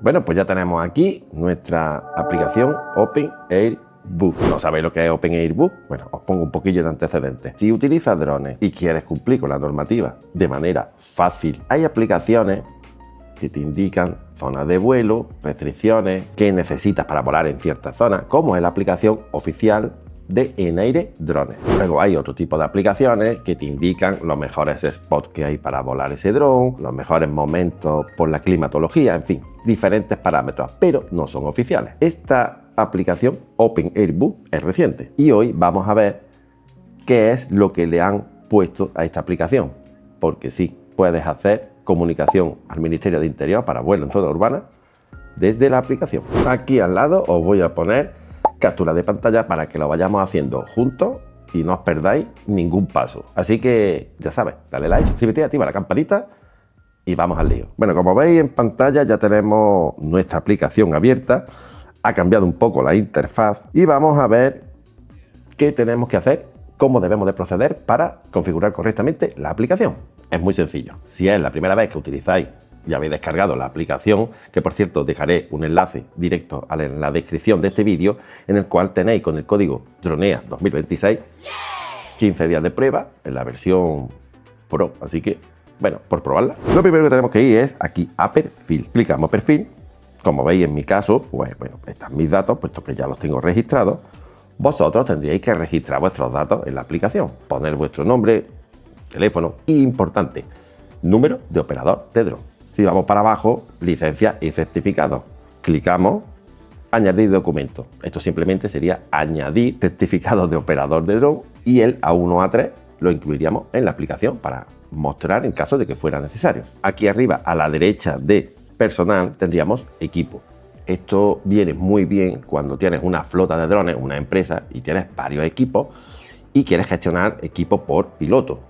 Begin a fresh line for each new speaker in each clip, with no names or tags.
Bueno, pues ya tenemos aquí nuestra aplicación OpenAirBook. ¿No sabéis lo que es OpenAirBook? Bueno, os pongo un poquillo de antecedentes. Si utilizas drones y quieres cumplir con la normativa de manera fácil, hay aplicaciones que te indican zonas de vuelo, restricciones, qué necesitas para volar en ciertas zonas, como es la aplicación oficial de Enaire Drones. Luego hay otro tipo de aplicaciones que te indican los mejores spots que hay para volar ese dron, los mejores momentos por la climatología, en fin, diferentes parámetros, pero no son oficiales. Esta aplicación OpenAirBook es reciente y hoy vamos a ver qué es lo que le han puesto a esta aplicación, porque sí, puedes hacer comunicación al Ministerio de Interior para vuelo en zona urbana desde la aplicación. Aquí al lado os voy a poner captura de pantalla para que lo vayamos haciendo juntos y no os perdáis ningún paso. Así que ya sabes, dale like, suscríbete, activa la campanita y vamos al lío. Bueno, como veis en pantalla ya tenemos nuestra aplicación abierta. Ha cambiado un poco la interfaz y vamos a ver qué tenemos que hacer, cómo debemos de proceder para configurar correctamente la aplicación. Es muy sencillo. Si es la primera vez que utilizáis y habéis descargado la aplicación, que por cierto dejaré un enlace directo en la descripción de este vídeo, en el cual tenéis con el código DRONEA 2026 15 días de prueba en la versión Pro, así que bueno, por probarla. Lo primero que tenemos que ir es aquí a perfil. Clicamos perfil. Como veis en mi caso, pues bueno, están mis datos, puesto que ya los tengo registrados. Vosotros tendríais que registrar vuestros datos en la aplicación, poner vuestro nombre, teléfono y, importante, número de operador de dron. Si vamos para abajo, licencia y certificado. Clicamos, añadir documento. Esto simplemente sería añadir certificado de operador de dron y el A1, A3 lo incluiríamos en la aplicación para mostrar en caso de que fuera necesario. Aquí arriba, a la derecha de personal, tendríamos equipo. Esto viene muy bien cuando tienes una flota de drones, una empresa, y tienes varios equipos y quieres gestionar equipo por piloto.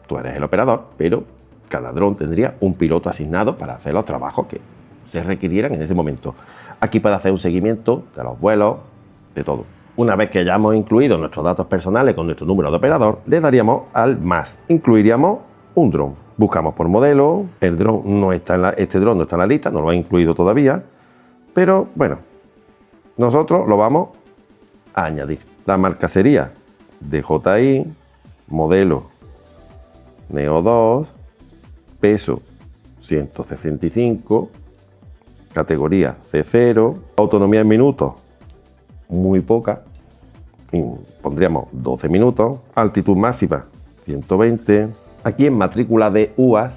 Tú eres el operador, pero cada dron tendría un piloto asignado para hacer los trabajos que se requirieran en ese momento. Aquí puede hacer un seguimiento de los vuelos, de todo. Una vez que hayamos incluido nuestros datos personales con nuestro número de operador, le daríamos al más. Incluiríamos un dron. Buscamos por modelo. El dron no está en este dron no está en la lista, no lo ha incluido todavía. Pero bueno, nosotros lo vamos a añadir. La marca sería DJI, modelo Neo 2, peso 165, categoría C0, autonomía en minutos muy poca, pondríamos 12 minutos, altitud máxima 120. Aquí en matrícula de UAS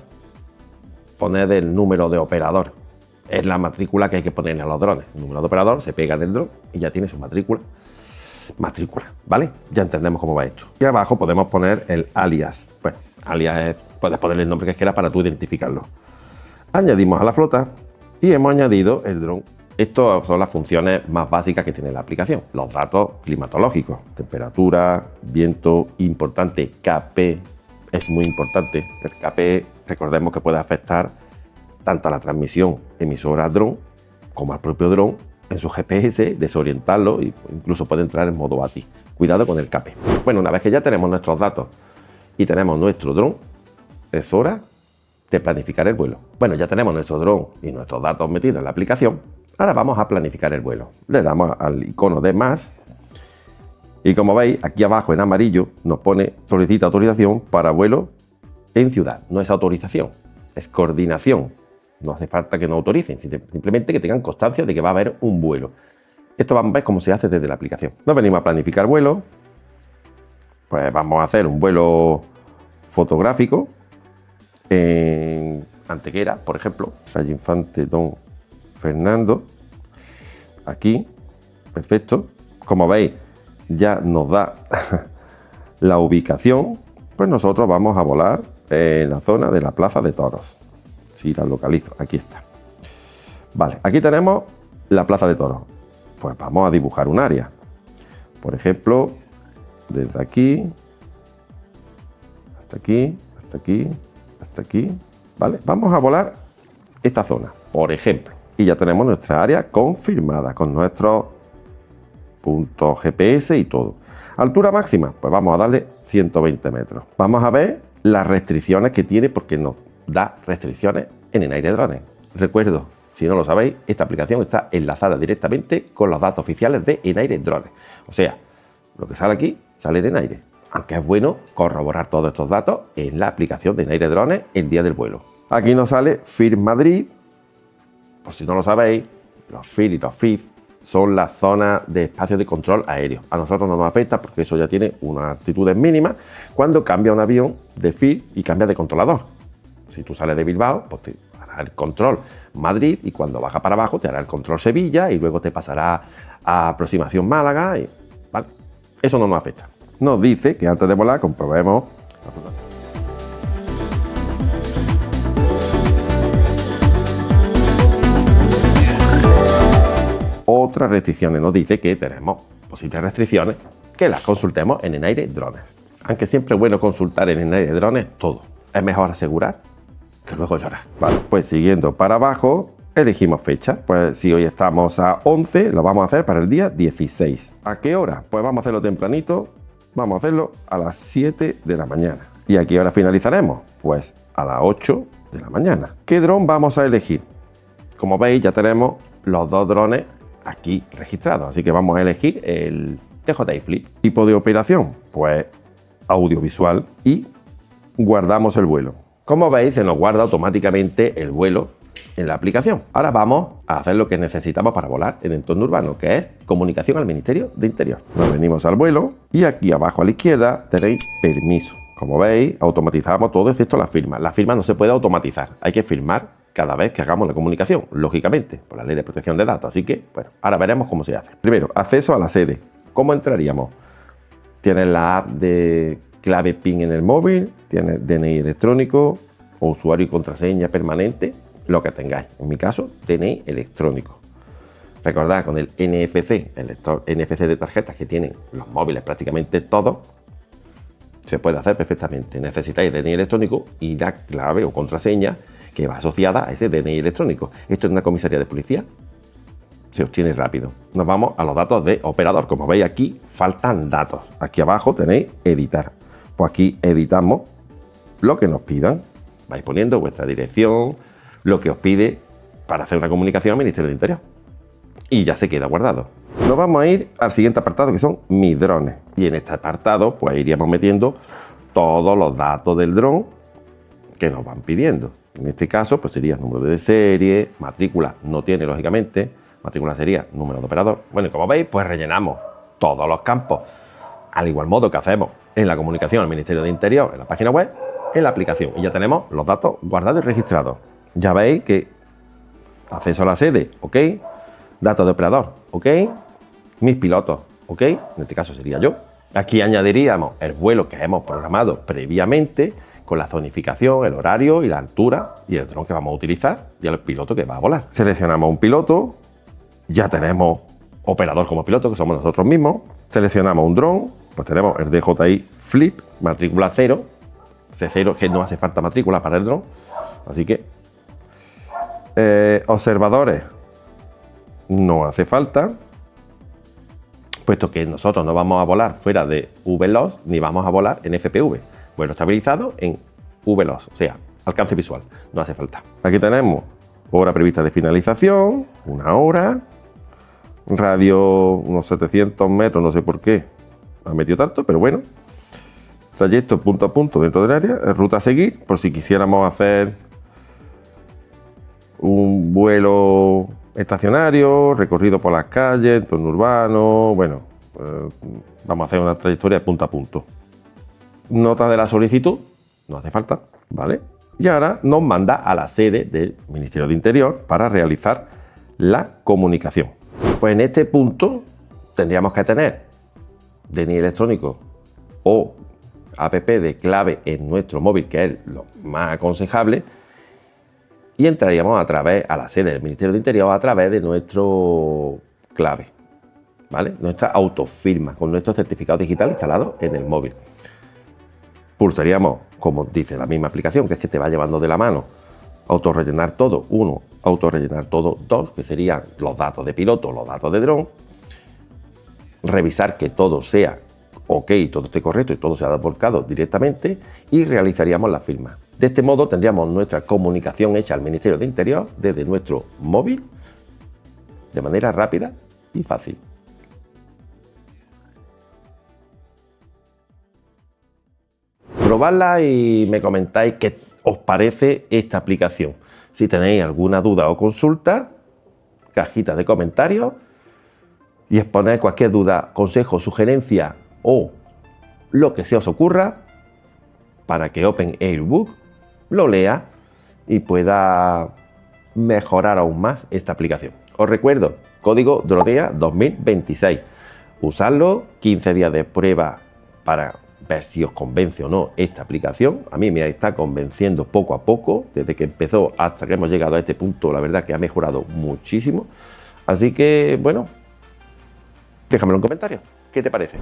poned el número de operador. Es la matrícula que hay que poner a los drones. El número de operador se pega en el dron y ya tiene su matrícula, ¿vale? Ya entendemos cómo va esto. Y abajo podemos poner el alias. Bueno, alias es, puedes ponerle el nombre que quieras para tú identificarlo. Añadimos a la flota y hemos añadido el dron. Estas son las funciones más básicas que tiene la aplicación. Los datos climatológicos, temperatura, viento, importante, KP, es muy importante. El KP, recordemos que puede afectar tanto a la transmisión emisora dron como al propio dron en su GPS, desorientarlo e incluso puede entrar en modo ATI. Cuidado con el KP. Bueno, una vez que ya tenemos nuestros datos y tenemos nuestro dron, es hora de planificar el vuelo. Bueno, ya tenemos nuestro dron y nuestros datos metidos en la aplicación. Ahora vamos a planificar el vuelo. Le damos al icono de más y como veis, aquí abajo en amarillo nos pone solicita autorización para vuelo en ciudad. No es autorización, es coordinación. No hace falta que nos autoricen, simplemente que tengan constancia de que va a haber un vuelo. Esto vamos a ver cómo se hace desde la aplicación. Nos venimos a planificar vuelo. Pues vamos a hacer un vuelo fotográfico en Antequera, por ejemplo, calle Infante Don Fernando. Aquí, perfecto. Como veis, ya nos da la ubicación. Pues nosotros vamos a volar en la zona de la Plaza de Toros. Si la localizo, aquí está. Vale, aquí tenemos la Plaza de Toros. Pues vamos a dibujar un área. Por ejemplo, desde aquí, hasta aquí, hasta aquí, hasta aquí. Vale, vamos a volar esta zona, por ejemplo. Y ya tenemos nuestra área confirmada con nuestros puntos GPS y todo. Altura máxima, pues vamos a darle 120 metros. Vamos a ver las restricciones que tiene porque nos da restricciones en Enaire Drones. Recuerdo, Si no lo sabéis, esta aplicación está enlazada directamente con los datos oficiales de Enaire Drones. O sea, lo que sale aquí sale de Enaire. Aunque es bueno corroborar todos estos datos en la aplicación de Enaire Drones el día del vuelo. Aquí nos sale FIR Madrid. Por si no lo sabéis, los FIR y los FIF son las zonas de espacio de control aéreo. A nosotros no nos afecta porque eso ya tiene unas altitudes mínimas cuando cambia un avión de FIR y cambia de controlador. Si tú sales de Bilbao, pues te hará el control Madrid y cuando baja para abajo te hará el control Sevilla y luego te pasará a aproximación Málaga. ¿Vale? Eso no nos afecta. Nos dice que antes de volar comprobemos otras restricciones. Nos dice que tenemos posibles restricciones que las consultemos en Enaire Drones. Aunque siempre es bueno consultar en Enaire Drones todo. Es mejor asegurar que luego llorar. Vale, pues siguiendo para abajo, elegimos fecha. Pues si hoy estamos a 11, lo vamos a hacer para el día 16. ¿A qué hora? Pues vamos a hacerlo tempranito. Vamos a hacerlo a las 7 de la mañana. ¿Y a qué hora finalizaremos? Pues a las 8 de la mañana. ¿Qué dron vamos a elegir? Como veis, ya tenemos los dos drones aquí registrados. Así que vamos a elegir el DJI Flip. Tipo de operación, pues audiovisual, y guardamos el vuelo. Como veis, se nos guarda automáticamente el vuelo en la aplicación. Ahora vamos a hacer lo que necesitamos para volar en entorno urbano, que es comunicación al Ministerio de Interior. Nos venimos al vuelo y aquí abajo a la izquierda tenéis permiso. Como veis, automatizamos todo excepto la firma. La firma no se puede automatizar, hay que firmar cada vez que hagamos la comunicación, lógicamente, por la ley de protección de datos. Así que, bueno, ahora veremos cómo se hace. Primero, acceso a la sede. ¿Cómo entraríamos? Tienes la app de clave PIN en el móvil, tienes DNI electrónico o usuario y contraseña permanente, lo que tengáis. En mi caso, DNI electrónico. Recordad, con el NFC, el lector NFC de tarjetas que tienen los móviles prácticamente todos, se puede hacer perfectamente. Necesitáis DNI electrónico y la clave o contraseña que va asociada a ese DNI electrónico. Esto en una comisaría de policía se obtiene rápido. Nos vamos a los datos de operador. Como veis aquí, faltan datos. Aquí abajo tenéis editar. Pues aquí editamos lo que nos pidan. Vais poniendo vuestra dirección, lo que os pide para hacer una comunicación al Ministerio de Interior. Y ya se queda guardado. Nos vamos a ir al siguiente apartado, que son mis drones. Y en este apartado pues iríamos metiendo todos los datos del dron que nos van pidiendo. En este caso pues sería número de serie, matrícula no tiene lógicamente, matrícula sería número de operador. Bueno, y como veis pues rellenamos todos los campos al igual modo que hacemos en la comunicación al Ministerio de Interior, en la página web, en la aplicación. Y ya tenemos los datos guardados y registrados. Ya veis que acceso a la sede, ok. Datos de operador, ok. Mis pilotos, ok. En este caso sería yo. Aquí añadiríamos el vuelo que hemos programado previamente con la zonificación, el horario y la altura y el dron que vamos a utilizar y el piloto que va a volar. Seleccionamos un piloto, ya tenemos operador como piloto, que somos nosotros mismos. Seleccionamos un dron, pues tenemos el DJI Flip, matrícula 0, C0, que no hace falta matrícula para el dron. Así que observadores no hace falta, puesto que nosotros no vamos a volar fuera de VLOS ni vamos a volar en FPV. Vuelo estabilizado en VLOS, o sea, alcance visual, no hace falta. Aquí tenemos hora prevista de finalización, 1 hora, radio unos 700 metros, no sé por qué ha metido tanto, pero bueno. Trayecto punto a punto dentro del área, ruta a seguir, por si quisiéramos hacer un vuelo estacionario, recorrido por las calles, entorno urbano, bueno, vamos a hacer una trayectoria de punto a punto. Nota de la solicitud, no hace falta, ¿vale? Y ahora nos manda a la sede del Ministerio de Interior para realizar la comunicación. Pues en este punto tendríamos que tener DNI electrónico o app de clave en nuestro móvil, que es lo más aconsejable, y entraríamos a la sede del Ministerio de Interior a través de nuestro clave, ¿vale? Nuestra autofirma con nuestro certificado digital instalado en el móvil. Pulsaríamos, como dice la misma aplicación, que es que te va llevando de la mano, autorrellenar todo, 1, autorrellenar todo, 2, que serían los datos de piloto, los datos de dron, revisar que todo sea ok, todo esté correcto y todo sea volcado directamente y realizaríamos la firma. De este modo tendríamos nuestra comunicación hecha al Ministerio de Interior desde nuestro móvil de manera rápida y fácil. Probadla y me comentáis qué os parece esta aplicación. Si tenéis alguna duda o consulta, cajita de comentarios, y exponer cualquier duda, consejo, sugerencia o lo que se os ocurra para que OpenAirBook lo lea y pueda mejorar aún más esta aplicación. Os recuerdo, código Dorotea 2026. Usarlo, 15 días de prueba para ver si os convence o no esta aplicación. A mí me está convenciendo poco a poco, desde que empezó hasta que hemos llegado a este punto, la verdad que ha mejorado muchísimo. Así que, bueno, déjamelo en comentarios. ¿Qué te parece?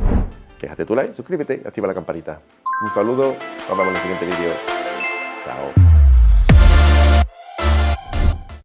Déjate tu like, suscríbete y activa la campanita. Un saludo, nos vemos en el siguiente vídeo. Chao.